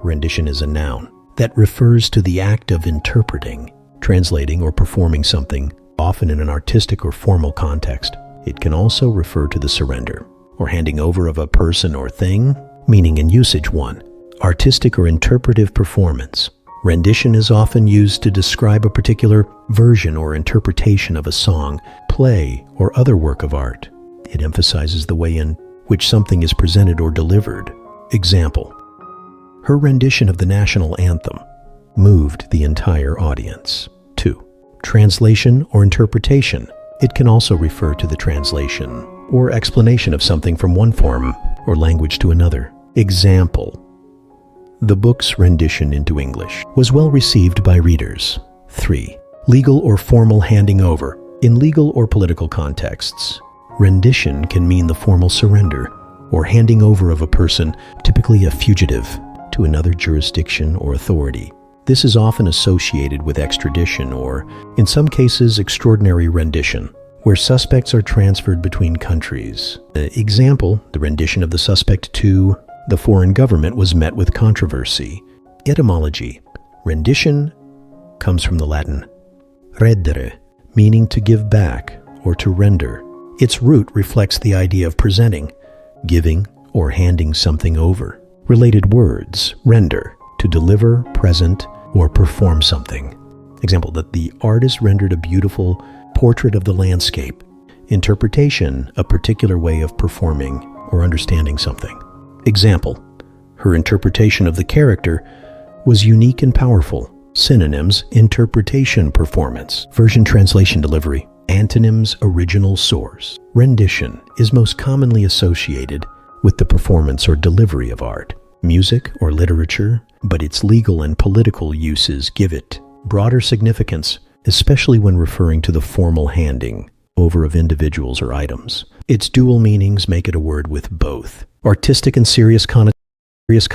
rendition is a noun that refers to the act of interpreting, translating, or performing something, often in an artistic or formal context. It can also refer to the surrender or handing over of a person or thing, meaning in usage 1, artistic or interpretive performance. Rendition is often used to describe a particular version or interpretation of a song, play, or other work of art. It emphasizes the way in which something is presented or delivered. Example: her rendition of the national anthem moved the entire audience. 2. Translation or interpretation. It can also refer to the translation or explanation of something from one form or language to another. Example: the book's rendition into English was well received by readers. 3. Legal or formal handing over. In legal or political contexts, rendition can mean the formal surrender or handing over of a person, typically a fugitive, to another jurisdiction or authority. This is often associated with extradition or, in some cases, extraordinary rendition, where suspects are transferred between countries. Example: the rendition of the suspect to the foreign government was met with controversy. Etymology: rendition comes from the Latin rendere, meaning to give back or to render. Its root reflects the idea of presenting, giving, or handing something over. Related words: render, to deliver, present, or perform something. Example: that the artist rendered a beautiful portrait of the landscape. Interpretation: a particular way of performing or understanding something. Example: her interpretation of the character was unique and powerful. Synonyms: interpretation, performance. Version, translation, delivery. Antonyms: original source. Rendition is most commonly associated with the performance or delivery of art, music, or literature, but its legal and political uses give it broader significance, especially when referring to the formal handing over of individuals or items. Its dual meanings make it a word with both artistic and serious connotations.